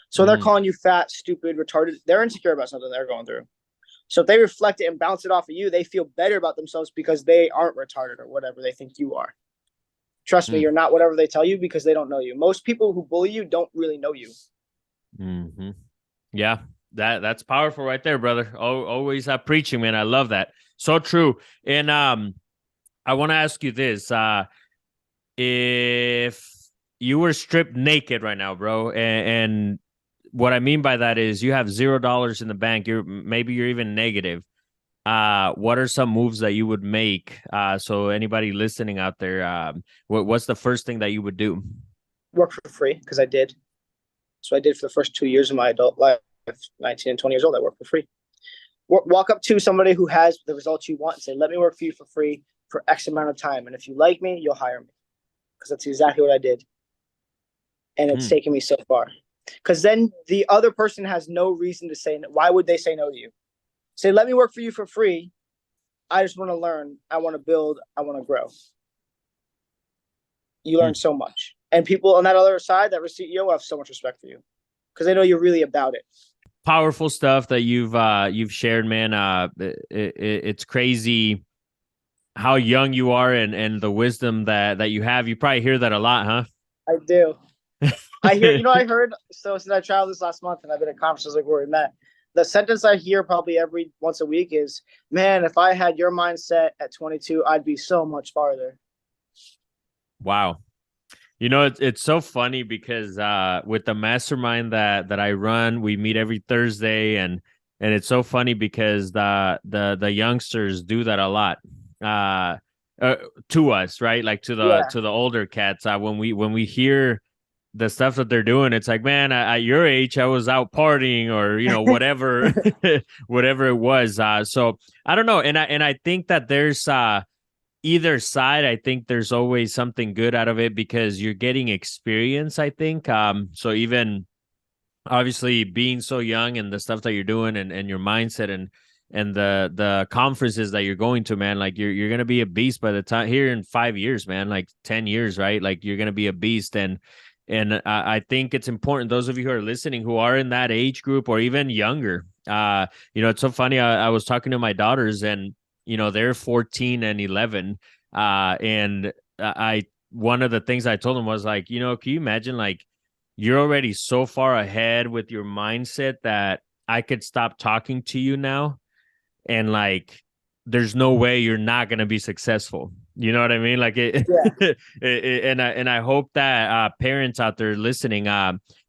So when they're calling you fat, stupid, retarded, they're insecure about something they're going through. So if they reflect it and bounce it off of you, they feel better about themselves because they aren't retarded or whatever they think you are. Trust me, you're not whatever they tell you because they don't know you. Most people who bully you don't really know you. Yeah. That's powerful right there, brother. Always preaching, man. I love that. So true. And I want to ask you this. If you were stripped naked right now, bro, and what I mean by that is you have $0 in the bank, maybe you're even negative. What are some moves that you would make? So anybody listening out there, what's the first thing that you would do? Work for free, because I did. So I did for the first 2 years of my adult life. 19 and 20 years old, I work for free. Walk up to somebody who has the results you want and say, "Let me work for you for free. for X amount of time. And if you like me, you'll hire me. Because that's exactly what I did. And it's taken me so far. Because then the other person has no reason to say no. Why would they say no to you? Say, let me work for you for free. I just want to learn. I want to build. I want to grow. You learn so much. And people on that other side, that CEO, will have so much respect for you. Because they know you're really about it. Powerful stuff that you've shared, man. It's crazy how young you are and the wisdom that you have. You probably hear that a lot, huh? I do. I heard, so since I traveled this last month and I've been at conferences like where we met, the sentence I hear probably every once a week is, man, if I had your mindset at 22, I'd be so much farther. Wow. It's so funny because with the mastermind that I run, we meet every Thursday, and it's so funny because the youngsters do that a lot to us, right? Like to the older cats. When we hear the stuff that they're doing, it's like, man, at your age, I was out partying or whatever, whatever it was. So I don't know, and I think that there's either side, I think there's always something good out of it because you're getting experience, I think. So even obviously being so young and the stuff that you're doing and your mindset and the conferences that you're going to, man, like you're going to be a beast by the time here in 5 years, man, like 10 years, right? Like you're going to be a beast. And I think it's important, those of you who are listening, who are in that age group or even younger, it's so funny. I was talking to my daughters and, they're 14 and 11. And one of the things I told them was like, can you imagine, like, you're already so far ahead with your mindset that I could stop talking to you now. And like, there's no way you're not going to be successful. You know what I mean? Like it, Yeah. and I hope that parents out there listening,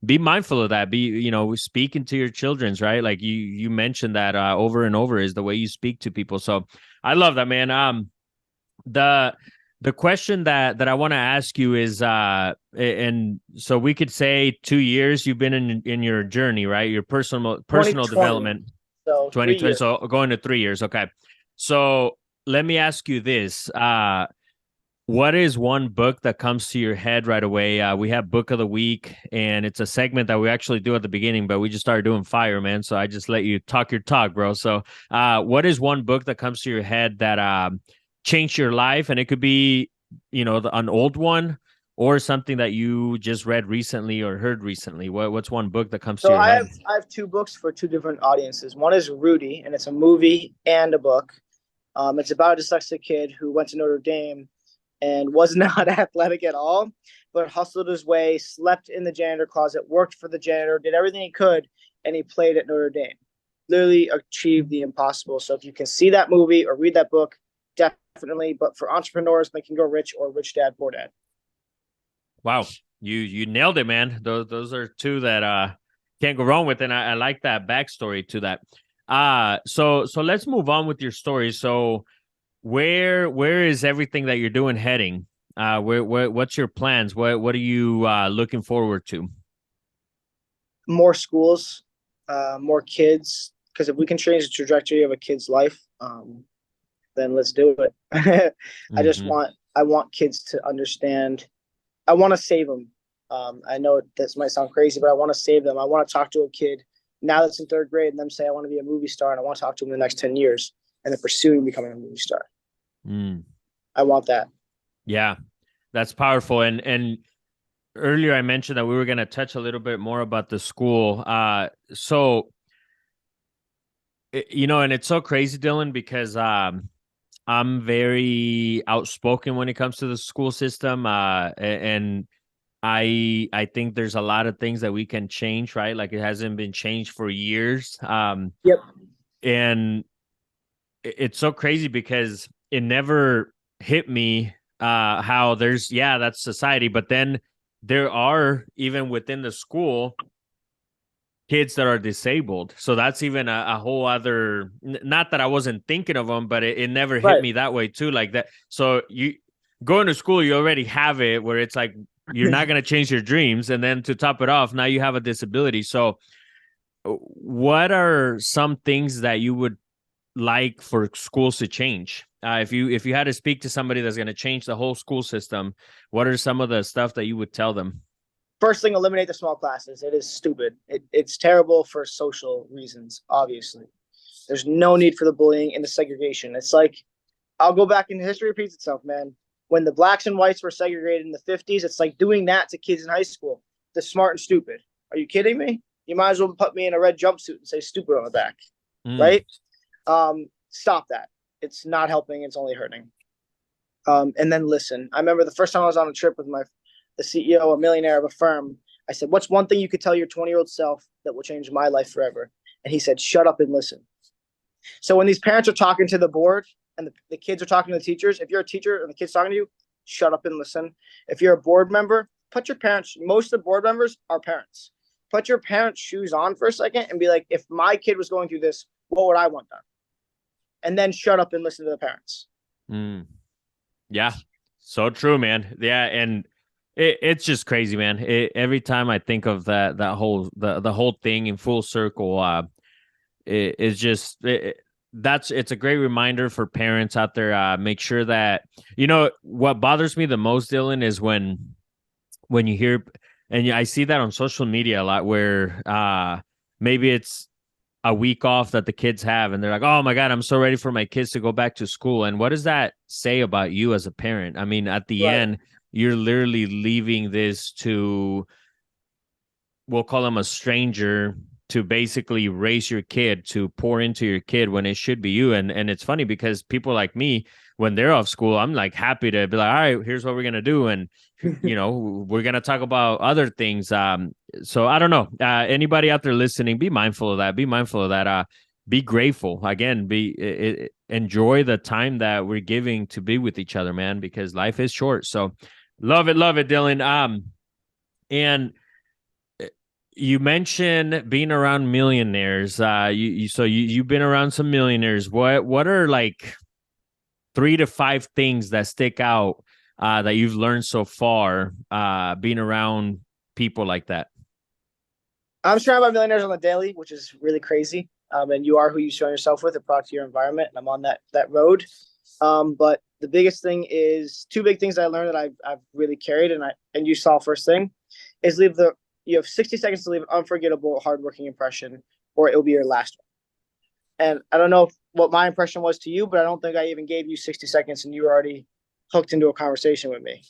be mindful of that. Be, speaking to your children's, right? Like you mentioned that over and over is the way you speak to people. So I love that, man. The question that I want to ask you is, and so we could say 2 years you've been in your journey, right? Your personal development. So 2020, so going to 3 years. Okay. So let me ask you this. What is one book that comes to your head right away? We have Book of the Week, and it's a segment that we actually do at the beginning, but we just started doing fire, man. So I just let you talk your talk, bro. So what is one book that comes to your head that changed your life? And it could be, an old one or something that you just read recently or heard recently. What's one book that comes to your head? I have two books for two different audiences. One is Rudy, and it's a movie and a book. It's about a dyslexic kid who went to Notre Dame and was not athletic at all, but hustled his way, slept in the janitor closet, worked for the janitor, did everything he could, and he played at Notre Dame. Literally achieved the impossible. So if you can see that movie or read that book, definitely. But for entrepreneurs, Think and Grow Rich or Rich Dad, Poor Dad. Wow, you nailed it, man. Those are two that can't go wrong with, and I like that backstory to that. So let's move on with your story. So where is everything that you're doing heading? What's your plans? What are you looking forward to? More schools, more kids. Because if we can change the trajectory of a kid's life, then let's do it. I want kids to understand. I want to save them. I know this might sound crazy, but I want to save them. I want to talk to a kid now that's in third grade and them say, I want to be a movie star, and I want to talk to them in the next 10 years and then pursuing becoming a movie star. I want that. Yeah, that's powerful. And earlier I mentioned that we were going to touch a little bit more about the school. So, and it's so crazy, Dylan, because I'm very outspoken when it comes to the school system. And I think there's a lot of things that we can change, right? Like it hasn't been changed for years. Yep. And it's so crazy because it never hit me how that's society, but then there are, even within the school, kids that are disabled. So that's even a whole other, not that I wasn't thinking of them, but it never hit me that way too, like that. So you going to school, you already have it where it's like you're not going to change your dreams, and then to top it off, now you have a disability. So what are some things that you would like for schools to change If you had to speak to somebody that's going to change the whole school system, what are some of the stuff that you would tell them? First thing, eliminate the small classes. It is stupid. It's terrible for social reasons, obviously. There's no need for the bullying and the segregation. It's like, I'll go back and history repeats itself, man. When the blacks and whites were segregated in the 50s, it's like doing that to kids in high school. The smart and stupid. Are you kidding me? You might as well put me in a red jumpsuit and say stupid on the back, right? Stop that. It's not helping. It's only hurting. And then listen. I remember the first time I was on a trip with the CEO, a millionaire of a firm. I said, "What's one thing you could tell your 20-year-old self that will change my life forever?" And he said, "Shut up and listen." So when these parents are talking to the board and the kids are talking to the teachers, if you're a teacher and the kid's talking to you, shut up and listen. If you're a board member, put your parents, most of the board members are parents. Put your parents' shoes on for a second and be like, if my kid was going through this, what would I want done? And then shut up and listen to the parents. Yeah, so true, man. Yeah, and it's just crazy, man. Every time I think of that whole the whole thing in full circle, it's just it's a great reminder for parents out there. Make sure that what bothers me the most, Dylan, is when you hear, and I see that on social media a lot, where maybe it's a week off that the kids have, and they're like, "Oh my God, I'm so ready for my kids to go back to school." And what does that say about you as a parent? I mean, at the end, you're literally leaving this to, we'll call them a stranger, to basically raise your kid, to pour into your kid when it should be you. And it's funny because people like me, when they're off school, I'm like happy to be like, all right, here's what we're going to do. And, we're going to talk about other things. So I don't know, anybody out there listening, be mindful of that. Be mindful of that. Be grateful. Again, enjoy the time that we're giving to be with each other, man, because life is short. So love it, Dylan. And you mentioned being around millionaires. You've been around some millionaires. What are like 3 to 5 things that stick out that you've learned so far being around people like that? I'm surrounded by millionaires on the daily, which is really crazy. And you are who you surround yourself with, a product of your environment. And I'm on that road. But the biggest thing is 2 big things I learned that I've really carried, and you saw first thing is you have 60 seconds to leave an unforgettable, hardworking impression, or it'll be your last one. And I don't know what my impression was to you, but I don't think I even gave you 60 seconds and you were already hooked into a conversation with me.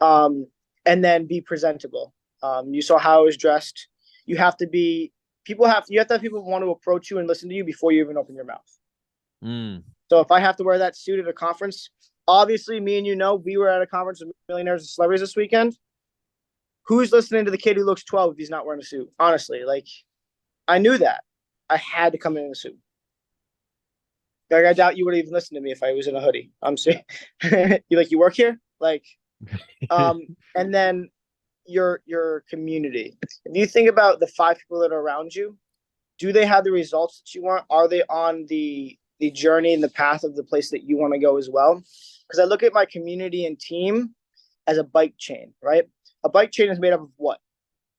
And then be presentable. You saw how I was dressed. You have to have people want to approach you and listen to you before you even open your mouth. So if I have to wear that suit at a conference, obviously me and we were at a conference with millionaires and celebrities this weekend. Who's listening to the kid who looks 12 if he's not wearing a suit? Honestly, I knew that. I had to come in a suit. I doubt you would even listen to me if I was in a hoodie. I'm saying, you work here? And then your community. If you think about the 5 people that are around you, do they have the results that you want? Are they on the journey and the path of the place that you want to go as well? Because I look at my community and team as a bike chain, right? A bike chain is made up of what?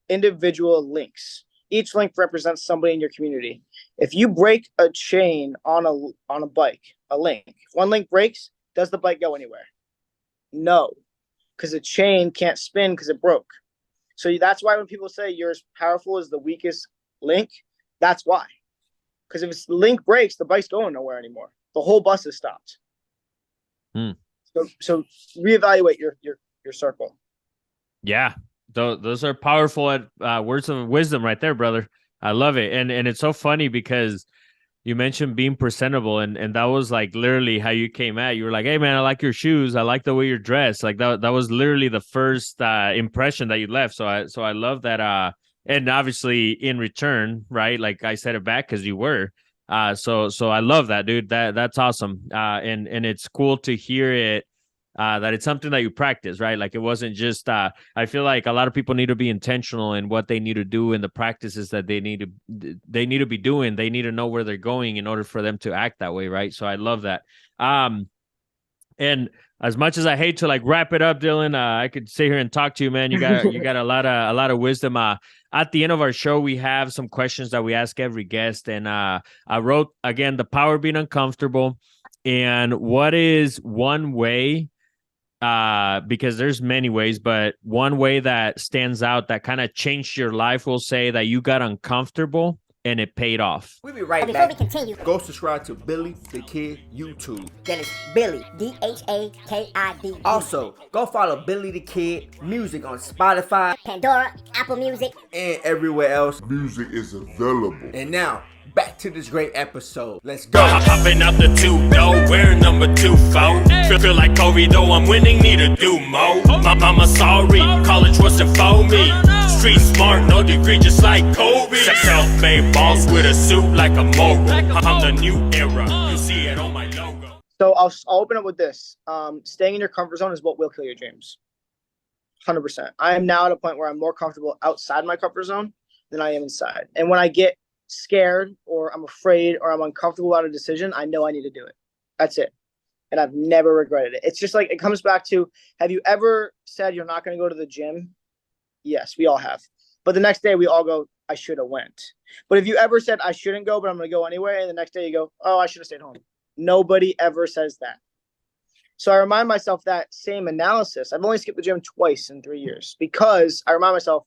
Individual links. Each link represents somebody in your community. If you break a chain on a bike, a link, if one link breaks, does the bike go anywhere? No, because the chain can't spin because it broke. So that's why when people say you're as powerful as the weakest link, that's why. Because if the link breaks, the bike's going nowhere anymore. The whole bus is stopped. So reevaluate your circle. Yeah, those are powerful words of wisdom right there, brother. I love it. And it's so funny because you mentioned being presentable, and that was like literally how you came at. You were like, "Hey man, I like your shoes. I like the way you're dressed." Like that was literally the first impression that you left. So I love that. And obviously in return, right? Like I said it back because you were. So I love that, dude. That's awesome. And it's cool to hear it. That it's something that you practice, right? Like it wasn't just, I feel like a lot of people need to be intentional in what they need to do in the practices that they need to be doing. They need to know where they're going in order for them to act that way, right? So I love that. And as much as I hate to wrap it up, Dylan, I could sit here and talk to you, man. You got a lot of wisdom. At the end of our show, we have some questions that we ask every guest, and I wrote again, the power of being uncomfortable. And what is one way, because there's many ways, but one way that stands out that kind of changed your life, we'll say, that you got uncomfortable and it paid off? We'll be right Before back. we continue, Go subscribe to Billy the Kid YouTube. then it's Billy, DHAKID. Also, go follow Billy the Kid Music on Spotify Pandora, Apple Music. and everywhere else. Music is available. And now, back to this great episode. Let's go. Hopping out the two though, we're number 2 foe. Feel like Kobe though I'm winning, need to do more. My mama sorry, college wasn't for me. Street smart, no degree, just like Kobe. Self-made boss with a suit like a mogul. I'm the new era, you see it on my logo. So I'll open up with this. Staying in your comfort zone is what will kill your dreams. 100%. I am now at a point where I'm more comfortable outside my comfort zone than I am inside. And when I get scared or I'm afraid or I'm uncomfortable about a decision, I know I need to do it. That's it. And I've never regretted it. It's just like, it comes back to, have you ever said you're not going to go to the gym? Yes, we all have. But the next day we all go, I should have went. But if you ever said I shouldn't go, but I'm going to go anyway, and the next day you go, oh, I should have stayed home. Nobody ever says that. So I remind myself that same analysis. I've only skipped the gym twice in 3 years because I remind myself,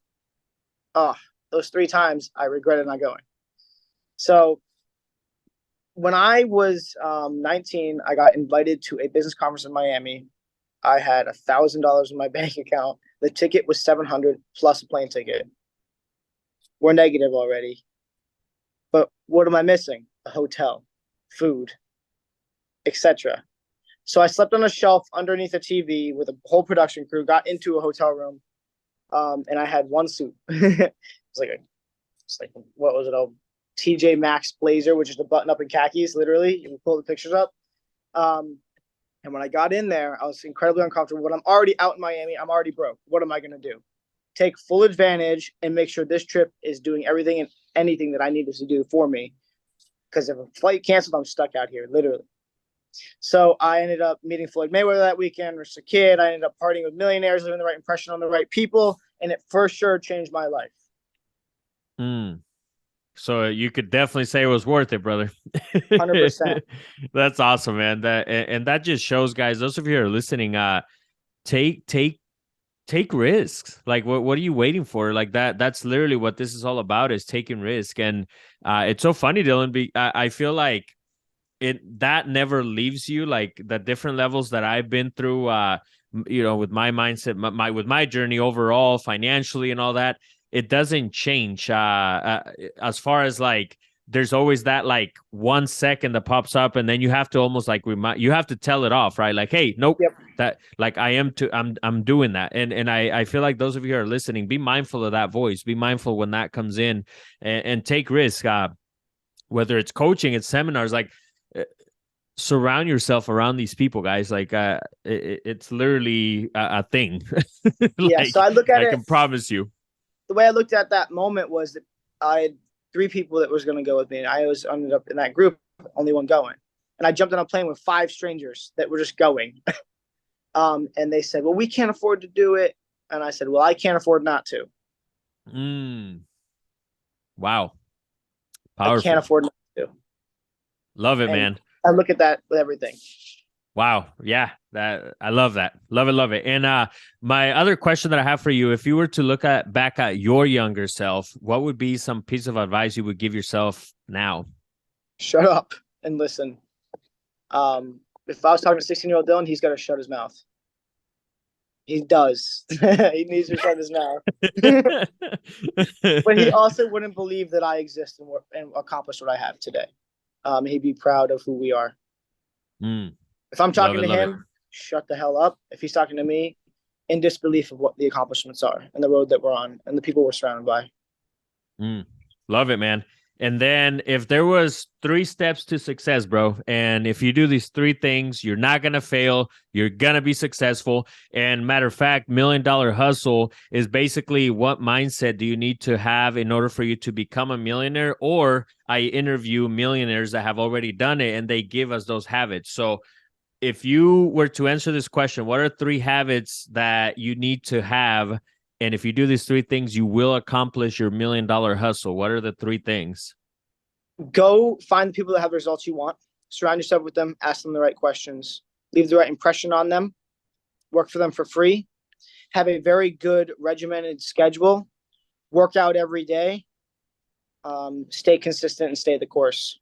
oh, those 3 times I regretted not going. So when I was 19, I got invited to a business conference in Miami. I had $1,000 in my bank account. The ticket was $700 plus a plane ticket. We're negative already. But what am I missing? A hotel, food, etc. So I slept on a shelf underneath a TV with a whole production crew, got into a hotel room, and I had one suit. It's like what was it? A TJ Maxx blazer, which is a button up in khakis, literally. You can pull the pictures up. And when I got in there, I was incredibly uncomfortable. When I'm already out in Miami, I'm already broke. What am I going to do? Take full advantage and make sure this trip is doing everything and anything that I needed to do for me. Because if a flight canceled, I'm stuck out here, literally. So I ended up meeting Floyd Mayweather that weekend, Rich the Kid. I ended up partying with millionaires, leaving the right impression on the right people. And it for sure changed my life. So you could definitely say it was worth it, brother. 100%. That's awesome, man. That just shows, guys, those of you who are listening, take risks. Like, what are you waiting for? Like that's literally what this is all about, is taking risk. And it's so funny, Dylan. I feel like that never leaves you. Like the different levels that I've been through, with my mindset, with my journey overall, financially and all that, it doesn't change. As far as like, there's always that like 1 second that pops up, and then you have to almost like you have to tell it off, right? Like, hey, nope, Yep. that like I'm doing that, and I feel like those of you who are listening, be mindful of that voice. Be mindful when that comes in, and take risk. Whether it's coaching, it's seminars, like. Surround yourself around these people, guys. Like it's literally a thing. Yeah, so I look at it. I can promise you. The way I looked at that moment was that I had 3 people that was going to go with me, and I ended up in that group, only one going. And I jumped on a plane with 5 strangers that were just going. And they said, well, we can't afford to do it. And I said, well, I can't afford not to. Wow. Powerful. I can't afford not to. Love it, And man. I look at that with everything. Wow. Yeah. I love that. Love it. And my other question that I have for you, if you were to look back at your younger self, what would be some piece of advice you would give yourself now? Shut up and listen. If I was talking to 16-year-old Dylan, he's got to shut his mouth. He does. He needs to shut his mouth. But he also wouldn't believe that I exist and accomplished what I have today. He'd be proud of who we are. If I'm talking to him, shut the hell up. If he's talking to me, in disbelief of what the accomplishments are and the road that we're on and the people we're surrounded by. Love it, man. And then if there was 3 steps to success, bro, and if you do these 3 things, you're not going to fail. You're going to be successful. And matter of fact, $1 Million Hustle is basically what mindset do you need to have in order for you to become a millionaire? Or I interview millionaires that have already done it, and they give us those habits. So if you were to answer this question, what are 3 habits that you need to have? And if you do these 3 things, you will accomplish your $1 Million Hustle. What are the 3 things? Go find the people that have the results you want. surround yourself with them, ask them the right questions, leave the right impression on them, work for them for free, have a very good regimented schedule, work out every day, stay consistent, and stay the course.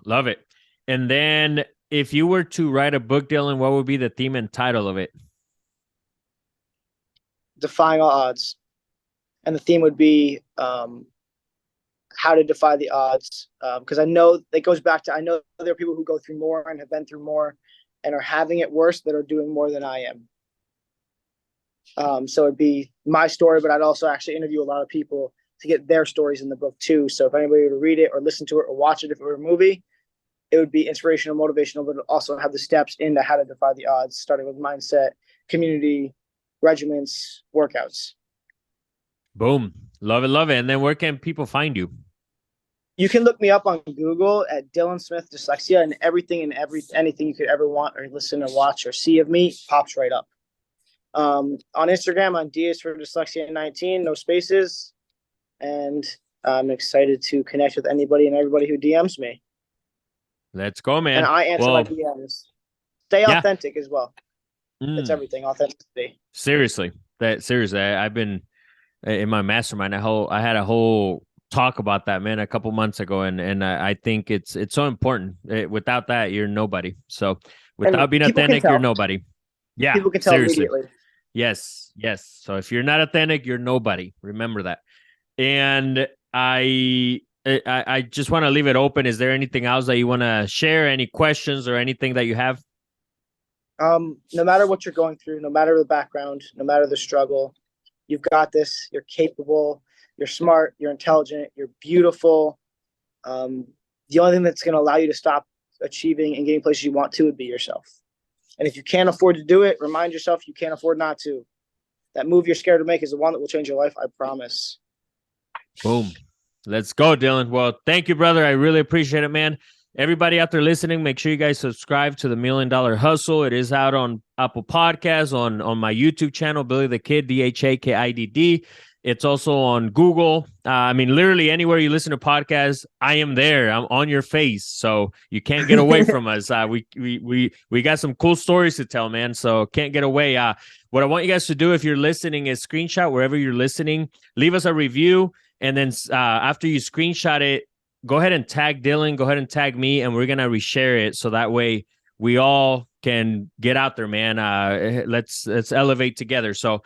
Love it. And then if you were to write a book, Dylan, what would be the theme and title of it? Defying all odds. And the theme would be how to defy the odds. Because I know it goes back to, I know there are people who go through more and have been through more and are having it worse that are doing more than I am. So it'd be my story, but I'd also actually interview a lot of people to get their stories in the book too. So if anybody were to read it or listen to it or watch it, if it were a movie, it would be inspirational, motivational, but also have the steps into how to defy the odds, starting with mindset, community, regiments, workouts. Boom. Love it, love it. And then where can people find you? You can look me up on Google at Dylan Smith Dyslexia, and anything you could ever want or listen or watch or see of me pops right up. On Instagram, on D is for Dyslexia 19, no spaces. And I'm excited to connect with anybody and everybody who DMs me. Let's go, man. And I answer my DMs. Stay authentic as well. That's everything. Authenticity. Seriously. I've been in my mastermind. I had a whole talk about that, man, a couple months ago. And I think it's so important. Without that, you're nobody. So without being authentic, you're nobody. Yeah. People can tell immediately. Yes. So if you're not authentic, you're nobody. Remember that. And I just want to leave it open. Is there anything else that you want to share? Any questions or anything that you have? No matter what you're going through, no matter the background, no matter the struggle, you've got this. You're capable. You're smart. You're intelligent. You're beautiful. The only thing that's going to allow you to stop achieving and getting places you want to would be yourself. And if you can't afford to do it, remind yourself you can't afford not to. That move you're scared to make is the one that will change your life. I promise. Boom. Let's go, Dylan. Well, thank you, brother. I really appreciate it, man. Everybody out there listening, make sure you guys subscribe to the $1 Million Hustle. It is out on Apple Podcasts, on my YouTube channel, Billy the Kid, DHAKIDD. It's also on Google. Literally anywhere you listen to podcasts, I am there. I'm on your face, so you can't get away from us. We got some cool stories to tell, man. So can't get away. What I want you guys to do, if you're listening, is screenshot wherever you're listening. Leave us a review, and then after you screenshot it, go ahead and tag Dylan. Go ahead and tag me, and we're gonna reshare it so that way we all can get out there, man. Let's elevate together. So.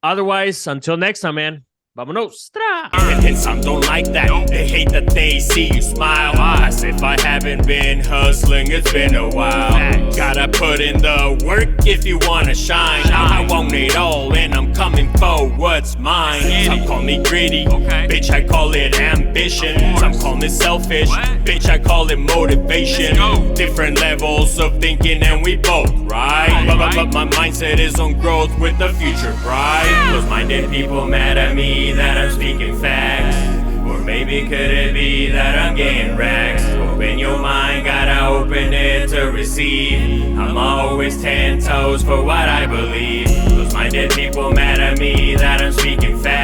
Otherwise, until next time, man. Vámonos. And some don't like that. They hate that they see you smile. As if I haven't been hustling, it's been a while. Gotta put in the work if you wanna shine. I want it all and I'm coming for what's mine. Some call me greedy, bitch, I call it ambition. Some call me selfish, bitch, I call it motivation. Different levels of thinking and we both right. But my mindset is on growth with the future bright. Close-minded people mad at me that I'm speaking facts, or maybe could it be that I'm getting racks? Open your mind, gotta open it to receive. I'm always 10 toes for what I believe. Close-minded people mad at me that I'm speaking facts.